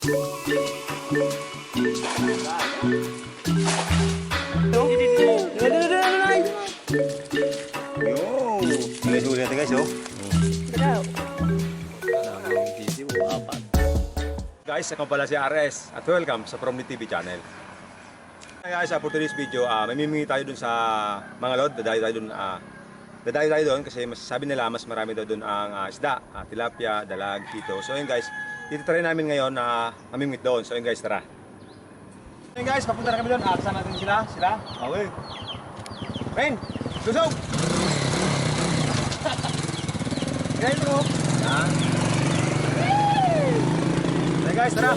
Huli natin guys, oh. Guys, ako pala si RS at welcome sa From the TV channel. Guys, for today's video, mamimili tayo dun sa mga lod. Dadayo tayo doon kasi sabi nila mas marami daw doon ang isda, tilapia, dalag, kito. So yun guys, dito try namin ngayon na mamimit doon. So yun guys, tara. Yun guys, papunta na kami doon. Aksan natin sila. Okay. Rain, lusog! Guys, bro. Hey guys, tara.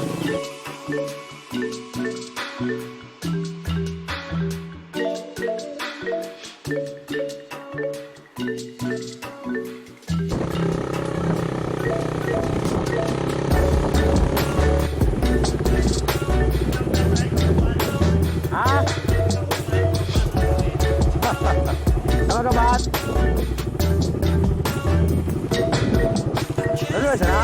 Sama kabat. Lalu sana.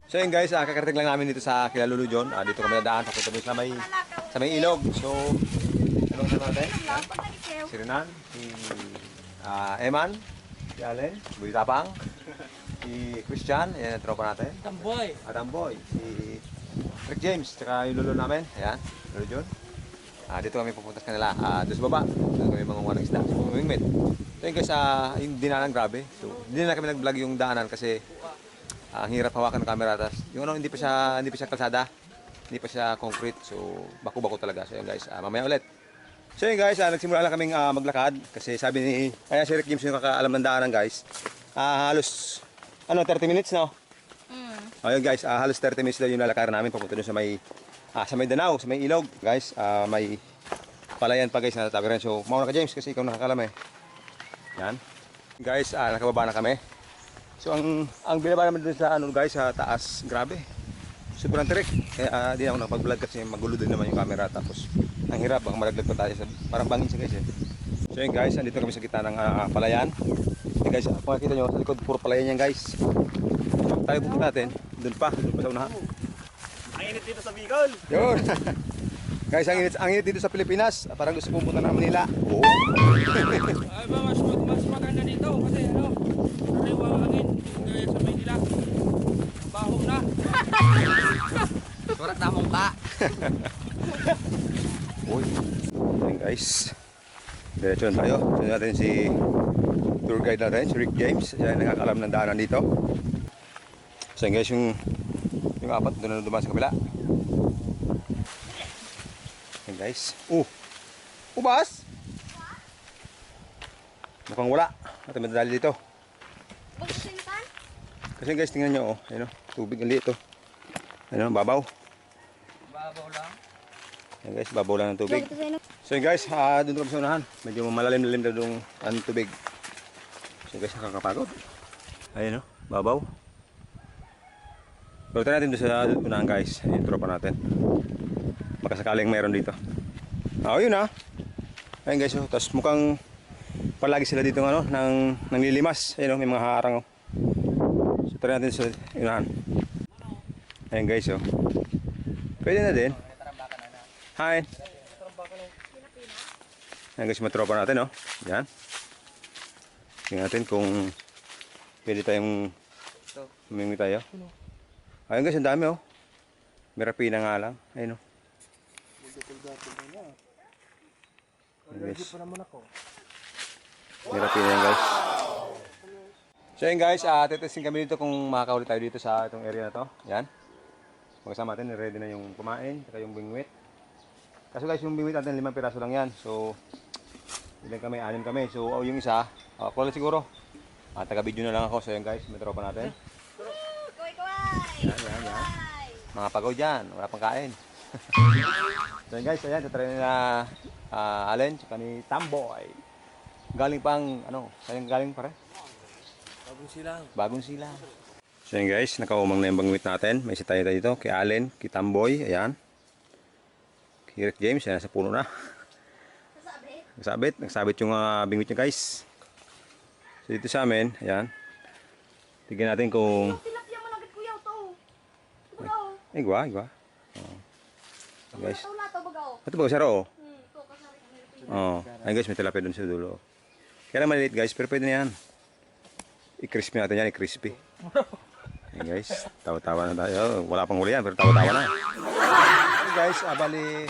So yun guys, kakarating lang namin dito sa Kilalulu John. Dito kami nadaan papunta doon sa may ilog. So, anong sa natin? Si Renan, si Eman, si Allen, Buy Tapang, si Christian, yan ang tropa natin. Tamboy. Tamboy, si Rick James, tsaka yung lolo namin. Ayan, lolo John. Dito kami pupunta sa kanila. Doon sa baba, doon kami mangunguha ng isda. So, mamimit. So yun guys, yung dinanan grabe. So, hindi na kami nag-vlog yung daanan kasi ang hirap hawakan ng camera. Tas, yung ano, hindi pa siya kalsada, hindi pa siya concrete. So, bako-bako talaga. So yun guys, mamaya ulit. So yun guys, nagsimula lang kaming maglakad kasi sabi ni si Rick James yung kakaalam ng daanan guys. Halos 30 minutes no? Ayun guys, halos 30 minutes daw yung lalakarin namin papunta doon sa may Danau, sa may ilog. Guys, may palayan pa guys na tatabi rin. So mauna ka James kasi ikaw nakakalam eh. Yan. Guys, nakababa na kami. So ang binaba naman doon sa guys, sa taas, grabe. Sobrang tirik. Di na ako nakapag-vlog kasi magulo din naman yung camera. Tapos ang hirap, baka malaglag pa tayo. Parang bangin siya guys eh. So yun guys, andito kami sa gitna ng palayan. So guys, kung makikita nyo, sa likod puro palayan yan guys. So tayo pupunta natin, doon pa sa unahan. Ang init dito sa Bicol. Yun. Guys, ang init dito sa Pilipinas. Parang gusto pumunta ng Manila. Oo. Ay ba, mas maganda dito kasi sariwa ang hangin. Gaya sa Maynila. Baho na. Surat na mong ka. Uy. Ayan guys. Diretso tayo. Tignan natin si tour guide natin, si Rick James. Siya yung nakakalam ng daanan dito. So yun guys, yung apat doon na dumaan sa kabila. Ayan guys. Ubas! Mukhang wala. At madali dito. Kasi guys, tingnan nyo, ayun, tubig ang liit to. Ayun, babaw. Babaw lang. Ayan guys, babaw lang ng tubig. So yun guys, doon kami sa unahan. Medyo malalim-lalim na doon ang tubig. So guys, nakakapagod. Ayun, babaw. Pagkita natin doon sa unahan guys, yung tropa natin. Pagkasakaling mayroon dito. Yun ayun guys, tapos mukhang palagi sila dito nang nililimas. Ayun, may mga harang. So try natin sa unahan. Ayun guys, pwede na din. Hi. Ayan guys, matropa natin, yan. Tingnan natin kung pwede tayong humingi tayo. Ayun guys, ang dami, Mirapina nga lang. Ayun, Ayun guys. Mirapina yan guys. So yun guys, tetesting kami dito kung makakahuli tayo dito sa itong area na to. Yan. Magkasama natin, ready na yung kumain, saka yung bingwit. Kaso guys, yung bingwit natin 5 piraso lang yan. So, ilan kami? 6 kami. So, yung isa, ako lang siguro. Taga-video na lang ako. So yun guys, may tropa natin. Yan. Mga pagaw dyan, wala pang kain. So yun guys, ayan, tatry na Allen, tsaka ni Tamboy. Galing pang, saan galing pare? Bagong Silang. So yun guys, nakaumang na yung bangwit natin. May isa tayo dito, kay Allen, kay Tamboy, ayan. Si Rick James, yan, nasa puno na. Nagsabit yung bingwit niya guys. So dito sa amin, ayan. Tignan natin kung... Tilapia mo lang kuya to. Bagaw. Igwa. Oh. Guys. Lato bagaw. Ito ba saro? To kasari kami. Oh. Ayun guys, may tilapia dun sa dulo. Kaya lang maliit guys, pero pwede na yan. I-crispy natin yan, i-crispy. Ayun guys, tawa-tawa na tayo. Wala pang huli yan, pero tawa-tawa na. Ayun guys, bali...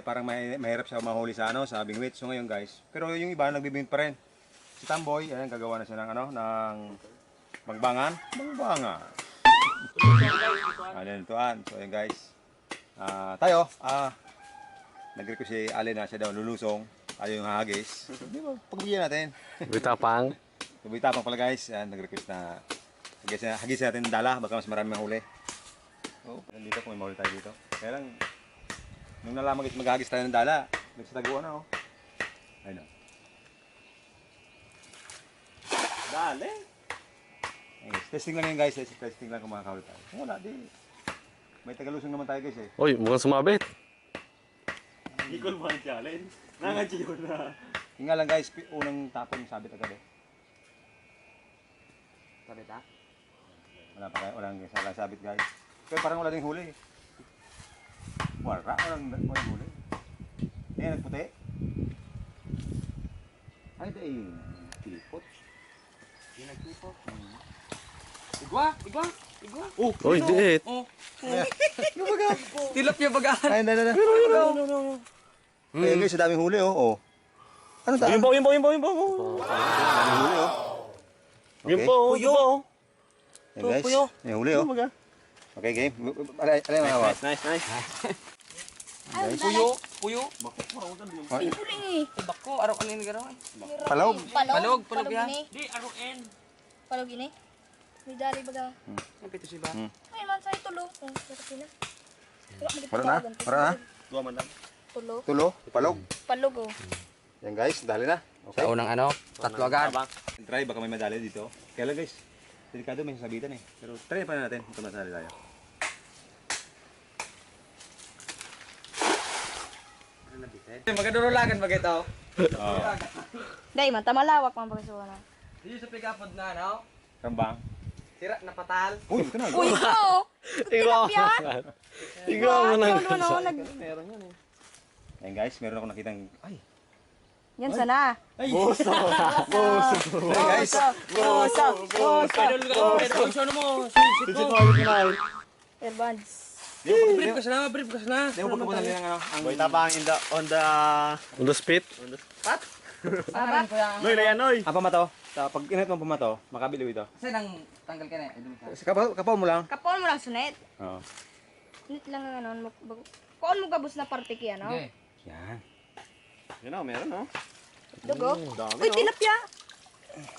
parang mahirap siya mahuli sa sa bingwit. So ngayon guys, pero yung iba nagbibingwit pa rin. Si Tamboy, ayan, gagawa na siya ng ng bangbangan. Ayan, so ayan guys. Tayo, nag-request si Allen na siya daw lulusong. Ayaw yung hagis. Di ba, pagbigyan natin. Bitapang. Bitapang pala guys. Ayan, nag-request na hagis natin ng dala, baka mas marami mahuli. Oh, dito kung may mahuli tayo dito. Kaya lang, nung nalaman guys maghagis tayo ng dala, nagsataguan na oh. Ayun oh. Dali. Ayun, testing lang yun guys, testing lang kung makakahuli tayo. Kung wala, di. May tagalusong naman tayo guys eh. Uy, mukhang sumabit. Hindi ko naman challenge. Nangadyo na. Yung nga lang guys, unang tapon yung sabit agad eh. Sabit ha? Walang sabit guys. Pero parang wala din huli eh. Walang huli. Ayan, nagputi. Ay, ito ay kilipot. Hindi nagtipot. Igwa. Oh, uy, diit. Oh. Tilapia bagaan. Ay, na. No. Ayan guys, daming huli oh. Oh. Ano tayo? Yun po. Daming huli oh. Yun po. Ayan guys, may huli oh. Okay, game. Alay mga kawas. Nice. Puyo. Puling eh. Bako, araw kanin garo eh. Palog. Palog yan. ini. Di, aruin. Palog ini. May dali bagaw. Ang pito siya ba? Ay man sa tulo. Oh, sarap na. Para na. Dua man lang. Tulo. Tulo, palog. Palog oh. Yan guys, dali na. Okay. Sa unang tatlo agad. Try, baka may madali dito. Kaya lang guys, delikado may sasabitan eh. Pero try pa natin kung madali tayo. Magadurulagan ba ito? Oh. Dai man tamalawak man pagsuwa na. Dito sa pigapod na, no? Kambang. Sira na patal. Uy, ito na. Uy ko. Tilapia. Ikaw mo na. Meron yan eh. Ayan guys, meron ako nakitang... Ay. Yan sana. Boso. Ayan guys. Boso. Pero siya mo. Sisit mo. Earbuds. Brief ka na. Hindi mo pagkabutan nila ang... Boy tapang on the On the spit. Parang ko yan. Noy na yan noy. Ang pamato, pag init mo pamato, makabiliw ito. Kasi nang tanggal ka na eh. Kapaw mo lang. Kapon mo lang sunet. Oo. Nit lang ang ano. Kuon mo gabos na parte kaya no? Okay. Yan. Yun o, meron o. Dugo. Uy tilapia.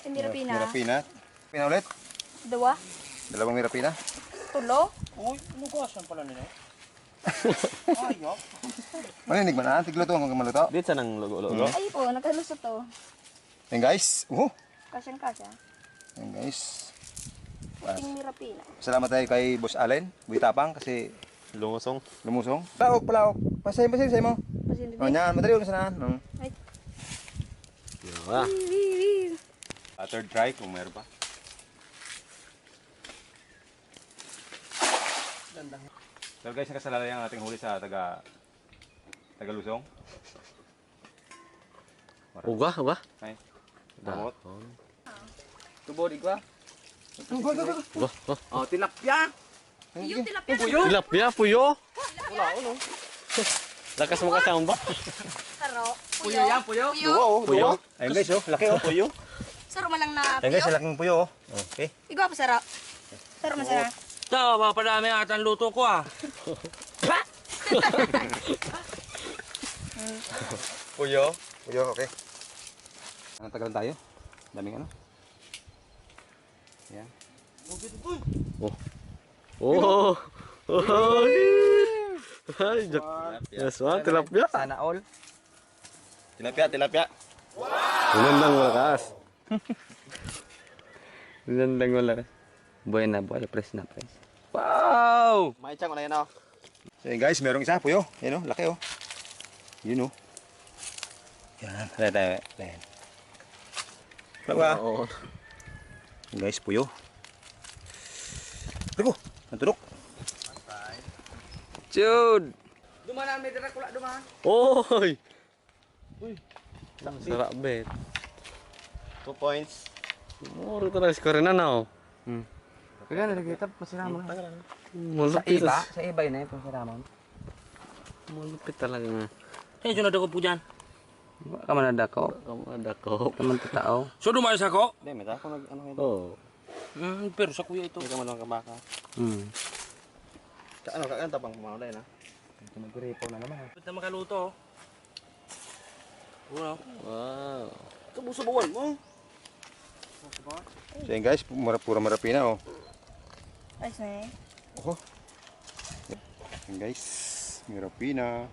Mirapina. Mirapina. Pina ulit. Dua. Dalawang mirapina. Tulo. Uy, lugasan pala nila. Maninig man na, tigluto hanggang maluto. Dito sa nang logo-logo. Ay po, nagkalusot to. Yan guys. Kasyang kasya. Yan guys. Puting mirapina. Salamat tayo kay Boss Allen, Buitapang kasi Lumusong. lumusong. Palaok. Pasay mo. Pasin Oh, yan, madali yung sanahan. Ay. Yawa. Third try kung meron pa. So guys, nakasalalay ang ating huli sa Tagalusong. Uga. Ay. Damot. Tubo di ba? Uga. Oh, tilapia. Yung tilapia. Tilapia, puyo. Lakas mo kasamba. Saro. Puyo yan, puyo. Puyo. Ayun guys, laki oh. Puyo. Saro man lang na Ayun guys, piyo. laking puyo oh. Okay. Igwa pa saro. Saro man saro. Ito, mapadami ata ang luto ko ah. Puyo, okay. Ang tagal tayo. Daming ano. Yan. Oh. Ay, yes, one, tilapia. Sana all. Tilapia. Linandang malakas. Linandang malakas. Buena, press na. Wow! May chang na yan o. So yun guys, merong isa puyo. Yan o, laki o. Yun o. Yan, ayan. Wala. Oo. Yan guys, puyo. Rico, natulog. Jude! Dumanan may dira kula dumahan. Oy! Sarap bet. 2 points. Muro talaga si Corina na oh. Kaya nalagitap pasiraman. Malupit. Sa iba na yung pasiraman. Malupit talaga nga. Kaya sunod ako po dyan. Kaman na dako. Kamu ada ko. Kaman tao. So dumayos ako? Hindi, may ako nag-ano kayo. Oh. Pero sa kuya ito. Hindi ka man lang kabaka. Ano, kakanta pang kumaulay na? Nag-repo na naman. Ba't na makaluto? Wow. Wow. Ito, buso bawal mo. So yun guys, pura marapina o. Ayos na eh. Yan guys, marapina.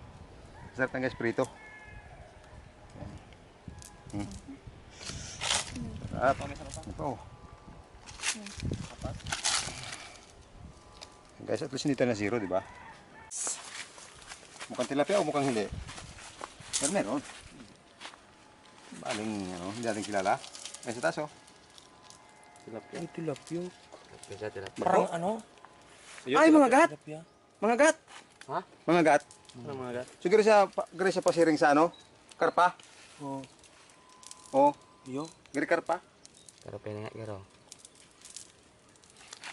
Sarap na guys, prito. Sarap. Ito. Guys, at least hindi tayo na zero, di ba? Mukhang tilapia o mukhang hindi? Pero meron. Baling, hindi natin kilala. Ay, sa taas, oh. Ay, tilapio. Tilapia. Parang ano? Ay, mga gat! Tilapia. Mga gat! Ha? Mga gat. Ano mga gat? Siguro sa pasiring sa ano? Karpa? Oo. Oo. Yo. Gari karpa? Pero pinangat garo.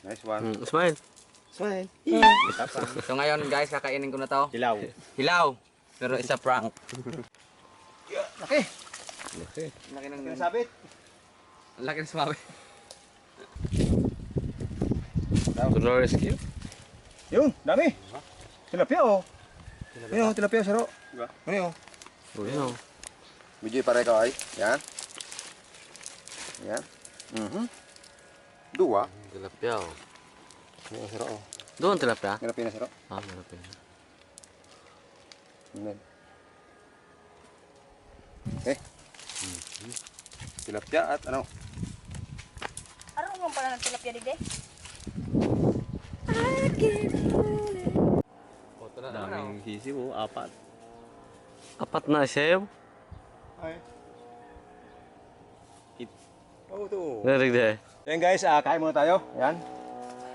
Nice one. Smile. Smile. So ngayon guys, kakainin ko na to. Hilaw. Hilaw. Pero isa prank. Laki! Okay. Laki ng... Pinasabit. Laki ng sumabi. To the rescue. Yun, dami. Tilapia, oh. Ayun, tilapia, saro. Diba? Ano yun? Oh, yun. Video para ikaw ay. Yan. Yan. Dua. Tilapia oh. Ayun, saro, oh. Doon tilapia? Tilapia na saro. Ah, tilapia. Yan. Okay. Tilapia at ano? Ano mo pala ng tilapia dide? Daming sisi mo, apat. Apat na siya. Ay. Oh, ito. Narig de. Yan guys, kain muna tayo. Yan.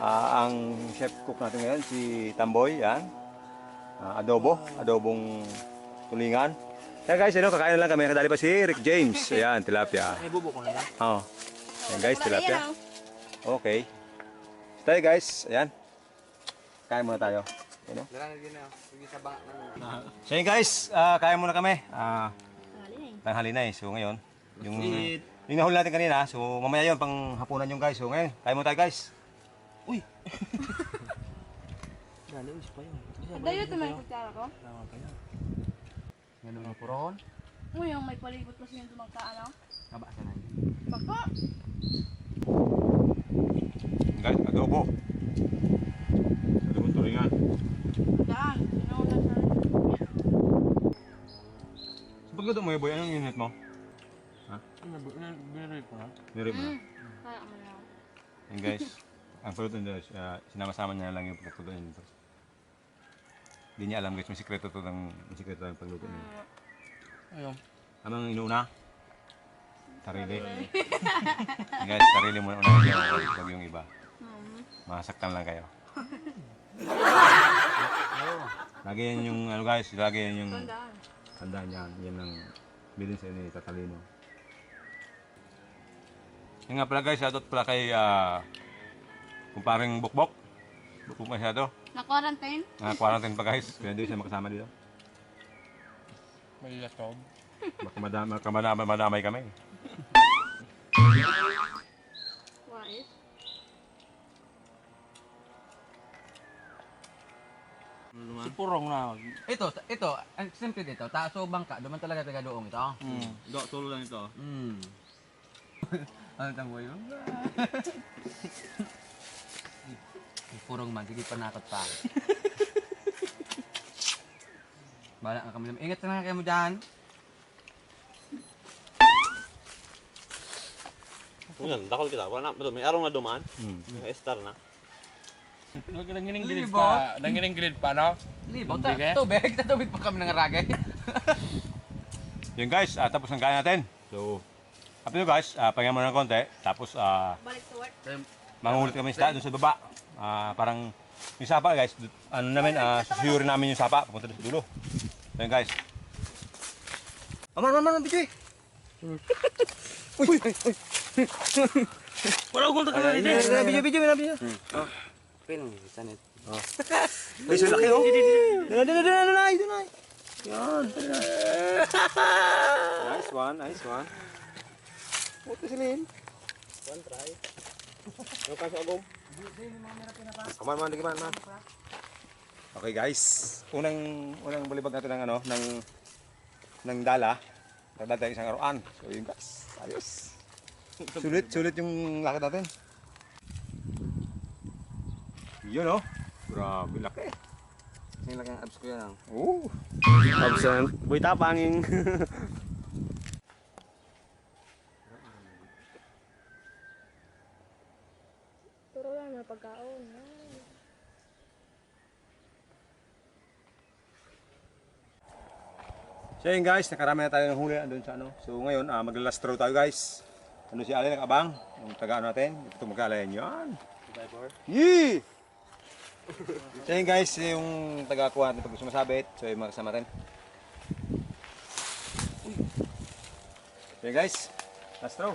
Ang chef cook natin ngayon, si Tamboy. Yan. Adobong tulingan. Yan guys, kakain na lang kami. Kadali pa si Rick James. Ayan, tilapia. May bubo ko na lang. Oh. Yan guys, tilapia. Yan, Okay. Tayo guys, ayan. Kain muna tayo. Yan, oh. Dalang din na. Sige sa banga na. So yun guys, kain muna kami. Galing. Tanghali na eh. So ngayon, yung nahuli natin kanina, so mamaya yun, pang hapunan yung guys. So ngayon, kain muna tayo guys. Uy! Dali, ulis pa yun. Dayo ito may kutsara ko. Tama pa yan. Ganun ang puron. Uy, yung may palibot kasi yung tumagka, ano? Kaba sa nai. Baka. Guys, adobo. Adobong tulingan. Yan. Sino na sa... So pagluto mo yung boy, anong unit mo? Biniri ko na. Nirib mo. Kaya mo na. Yan guys, ang pagluto nito, sinama-sama niya lang yung pagluto nito. Hindi niya alam guys, may sikreto to ng pagluto niya. Ayun. Anong inuuna? Sarili. Yan guys, sarili muna unahin niya, huwag yung iba. Masaktan lang kayo. Lagi yan yung, ano guys, lagi yan yung tandaan yan. Yan ang bilin sa inyo ni Tatalino. Yan nga pala guys, shoutout pala kay kumparing Bukbok. Bukbok masyado. Na-quarantine? Quarantine pa guys, kaya hindi siya makasama dito. May laptop. Baka madamay kami. Wais. Si Purong na. Ito, ang simple dito, taso bangka, duman talaga taga doong ito. Solo lang ito. Ano tamo yun? Purong man, sige panakot pa. Bala ka kami. Ingat na kayo mo dyan. Yan, dakol kita. Wala na, may araw na dumaan. May star na. Nanginginig pa. Nanginginig pa, no? Libot ta. Tubig. Tubig pa kami nangaragay. Yun guys, tapos ang kaya natin. So, after nyo guys, pahinga muna ng konti. Tapos, Balik to work. mangulit kami isda dun sa baba. Parang yung sapa guys, ano namin, susuyurin namin yung sapa. Pupunta doon sa dulo. So yun guys. Aman, video eh. Uy. Wala akong tagalan dito. Video. Pinang sanit. Guys, yung laki oh. Dala. Yan. Nice one. What is it? One try. Ano ka sa agong? Kaman. Okay guys, unang balibag natin ng ano, ng dala. Nagdala tayo isang aruan. So yun guys, ayos. Sulit yung lakad natin. Yun oh. Grabe laki. Yung laki ng abs ko yan. Oh. Absent. Boy tapanging. Turo lang mga pagkaon. So yun guys, nakarami na tayo ng huli andun sa ano. So ngayon, magla-last throw tayo guys. Ano si Allen nakabang? Yung taga natin. Ito mag-alayan yan. Yee! So yun guys, yung taga-kuha natin pag gusto masabit. So yung makasama natin. So yun guys, last throw.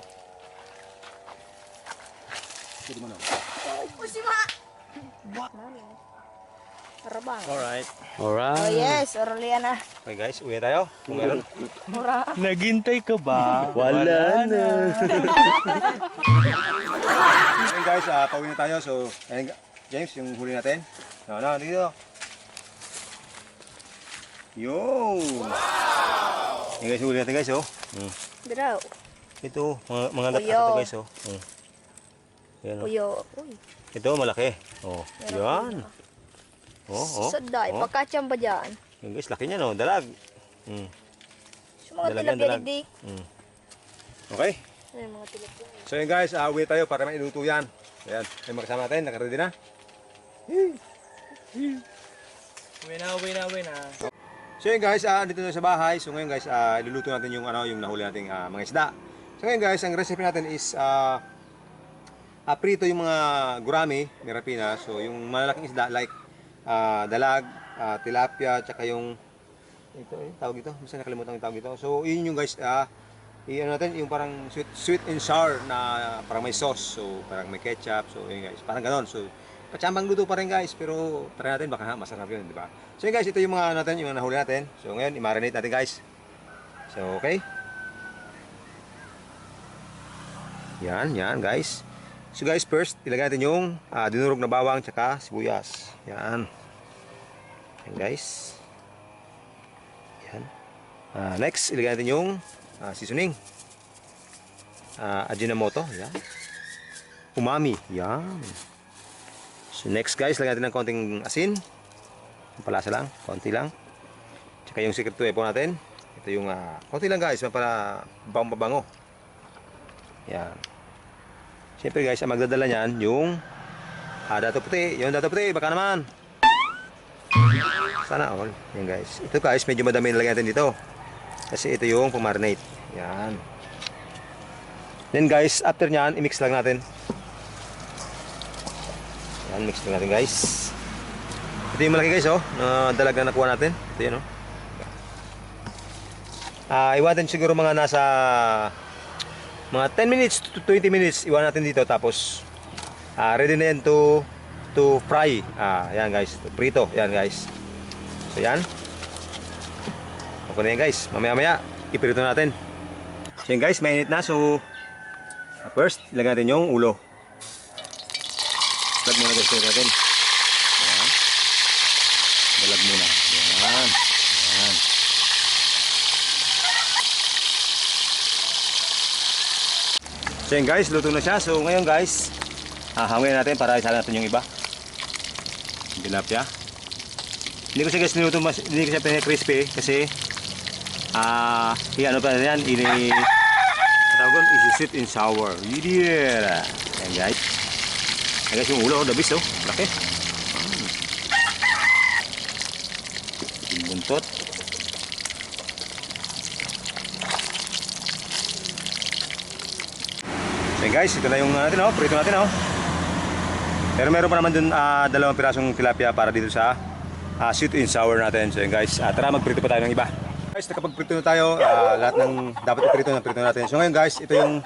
Pwede mo na. Usima! Arabang. Alright. Oh yes, Orlean na. Okay guys, uwi tayo. Kung meron. Mura. Naghintay ka ba? Wala na. So yun guys, pauwi na tayo. So, ayun, James, yung huli natin. No, dito. Yo! Wow! Yung guys, huli natin guys, oh. Draw. Ito, mga lahat Uyo. ito guys, oh. Yan, oh. Uyo. Uy. Ito, malaki. Oh, yan. Oh. Saday. Pagkatsyan ba dyan? Yung guys, laki niya, no? Dalag. Sa mga Dalag yan, tilapia dalag. dik. Okay. Ay, mga tilapia. So yun guys, uwi tayo para mailuto yan. Ayan, may makasama natin, nakaready na. Uwi na. So yun guys, dito na sa bahay. So ngayon guys, iluluto natin yung yung nahuli nating mga isda. So ngayon guys, ang recipe natin is prito yung mga gurami, mirapina. So yung malalaking isda like dalag, tilapia, tsaka yung ito tawag ito, basta nakalimutan yung tawag ito. So yun yung guys, ano natin, yung parang sweet and sour na parang may sauce. So parang may ketchup. So yun guys, parang ganon. So patsambang luto pa rin guys, pero try natin baka masarap yun, di ba? So yun guys, ito yung mga natin, yung nahuli natin. So ngayon, i-marinate natin guys. So okay. Yan guys. So guys, first, ilagay natin yung dinurog na bawang tsaka sibuyas. Yan. Yan guys. Yan. Next, ilagay natin yung seasoning. Ajinomoto. Yan. Umami. Yan. So next guys, lagyan natin ng konting asin. Palasa lang, konti lang. Tsaka yung secret weapon natin. Ito yung konti lang guys, para bango. Yan. Siyempre guys, ang magdadala niyan yung dato puti. Yung dato puti, baka naman. Sana all. Yan guys. Ito guys, medyo madami nilagyan natin dito. Kasi ito yung pumarinate. Yan. Then guys, after nyan, i-mix lang natin. Yan, mix lang natin guys. Ito yung malaki guys, oh. Dalag na nakuha natin. Ito yun, oh. Iwanan siguro mga nasa mga 10 minutes to 20 minutes. Iwan natin dito. Tapos, ready na yan to fry. Yan guys. To prito. Yan guys. So yan. Okay na yan guys. Mamaya iprito natin. So yan guys. Mainit na. So, first, ilagay natin yung ulo. Dalag muna guys natin. Yan. Dalag muna. Yan. Yan. So yun guys, luto na siya. So ngayon guys, hangin natin para isala natin yung iba. Tilapia. Hindi ko siya guys niluto, hindi ko siya crispy kasi ano pa yan, tawag is sweet and sour. Yeah. Yan guys. Yan guys, yung ulo, the best, oh. Laki. palusot. So guys, ito na yung natin oh, prito natin oh. Pero meron pa naman dun dalawang pirasong tilapia para dito sa sweet and sour natin. So yun guys, tara magprito pa tayo ng iba. Guys, nakapagprito na tayo, lahat ng dapat iprito na prito natin. So ngayon guys, ito yung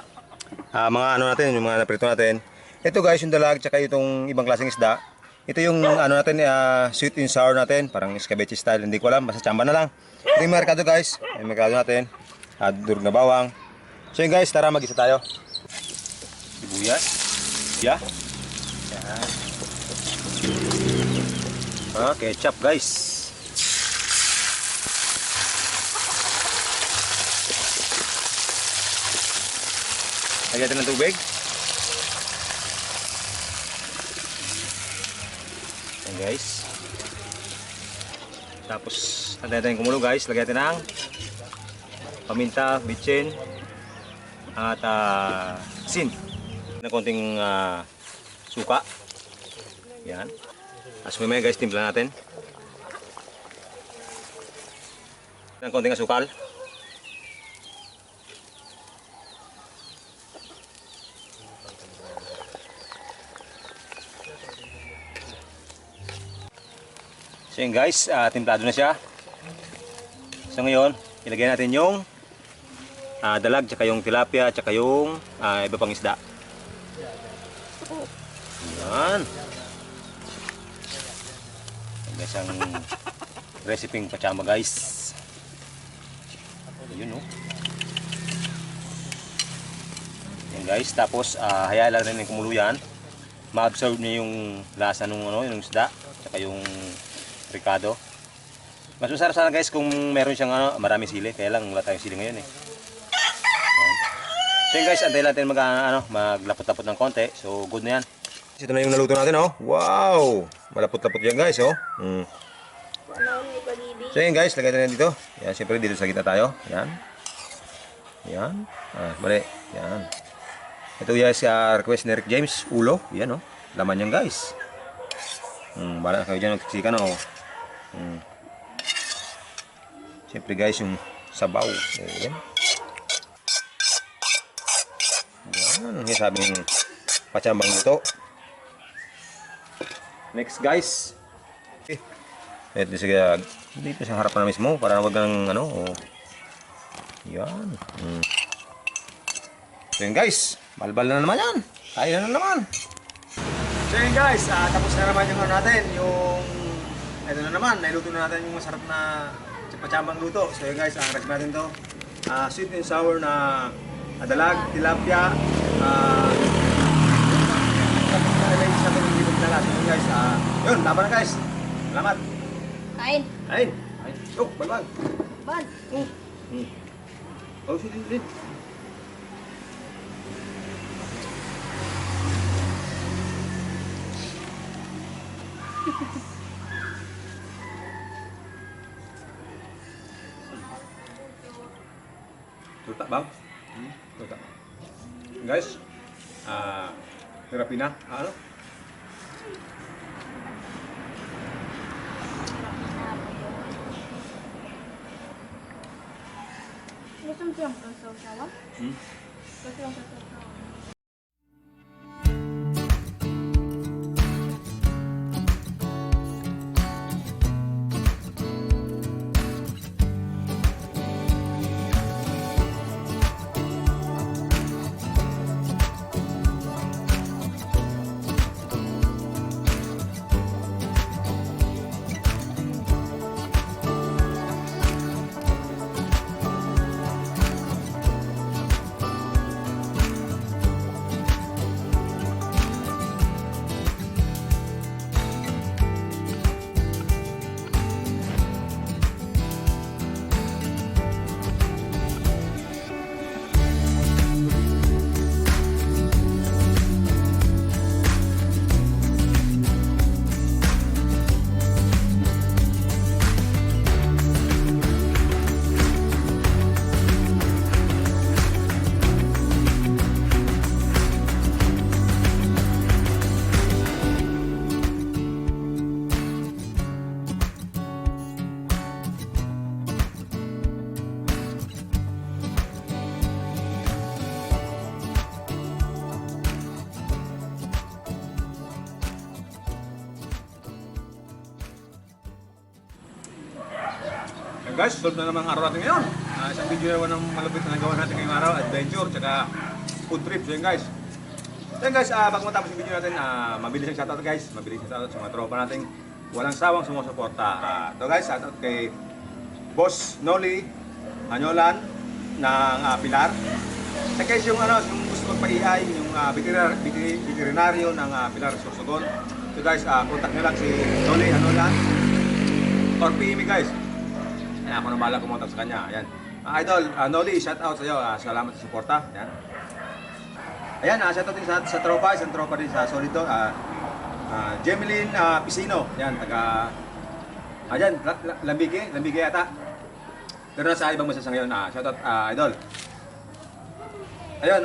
mga ano natin, yung mga naprito natin. Ito guys, yung dalag tsaka itong ibang klaseng isda. Ito yung ano natin, sweet and sour natin, parang escabeche style, hindi ko alam, basta tsamba na lang. Ito yung merkado guys, yung merkado natin, durog na bawang. So yun guys, tara mag-isa tayo. Sibuyas. Yeah. Yan. Ketchup guys. Lagyan natin ng tubig. Yan guys. Tapos antayin natin kumulo guys. Lagyan natin ng paminta, bitchin at asin. Ng konting suka. Yan. As may guys, timpla natin. Ng konting asukal. So yun guys, timplado na siya. So ngayon, ilagay natin yung dalag, tsaka yung tilapia, tsaka yung iba pang isda. Yan. Guys, ang reseping pachamba guys. Ayun oh. Yan guys, tapos hayaan lang rin yung kumulo yan. Ma-absorb niya yung lasa ng yung isda, tsaka yung ricado. Mas masarap sana guys kung meron siyang maraming sili, kaya lang wala tayong sili ngayon eh. Yan. So yun guys, antayin natin maglapot-lapot ng konti. So good na yan. Ito na yung naluto natin oh. Wow! Malapot-lapot yan guys oh. So yun guys, lagay natin dito. Yan, siyempre dito sa gitna tayo. Yan. Yan. Bali. Yan. Ito guys, request ni Rick James, ulo. Yan oh. Laman yan guys. Bala na kayo dyan nagsiksikan oh. Siyempre guys, yung sabaw. Yan. Yan. Yan sabi yung pachambang ito. Next guys. Okay. Ito siya dito sa harapan na mismo para wag nang Yan. So yun guys, balbal na naman yan. Kaya na naman. So yun guys, tapos na naman yung natin, yung ito na naman, nailuto na natin yung masarap na pachambang luto. So yun guys, recipe natin to. Sweet and sour na dalag, tilapia, guys, yun, laban na guys. Salamat. Kain. Kain. Oh, bye-bye. Ban. Oh, sige. Tuta bang? Tuta. Guys, therapy na. Ano? Gusto mo siyang sasawa? Gusto mo siyang sasawa? guys, solve na naman ang araw natin ngayon. Isang video naman ng malupit na nagawa natin ngayong araw, adventure, tsaka food trip. So yun guys. Then guys, bago matapos yung video natin, mabilis ang shoutout guys. Mabilis ang shoutout sa mga tropa natin. Walang sawang sumusuporta. Ito guys, shoutout kay Boss Noli Anyolan ng Pilar. At guys, yung gusto magpa-EI, yung veterinaryo ng Pilar Sorsogon. So guys, contact nyo lang si Noli Anyolan or PM guys. Ayan, ako nang bahala kumontak sa kanya. Ayan. Idol, Noli, shoutout sa iyo. Salamat sa suporta. Ayan. Ayan, shoutout din sa tropa, isang tropa din sa Solito, Jemeline Pisino. Yan, taga ayan, Lambige yata. Pero nasa ibang bansa sa ngayon. Shoutout idol. Ayun,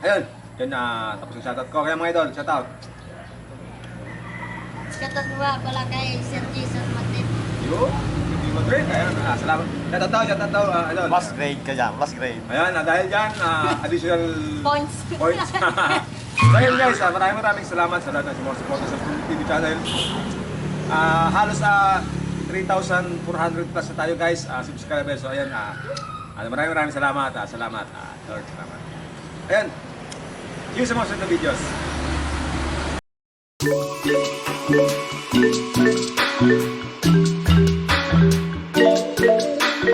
ayun. Yan, tapos yung shoutout ko. Kaya mga idol, shoutout. Shoutout mo ba pala kay Sir Jason Matip? Yo, hindi Madrid. Ayun, salamat. Shoutout daw, idol. Mas grade ka dyan, mas grade. Ayan, dahil dyan, additional Points. points. Dahil guys, maraming salamat sa lahat ng sumusuporta sa TV channel. Halos 3,400 plus na tayo guys, subscribers. So ayan, maraming salamat. Salamat, Lord, salamat. Ayan, see you sa mga sunod na videos.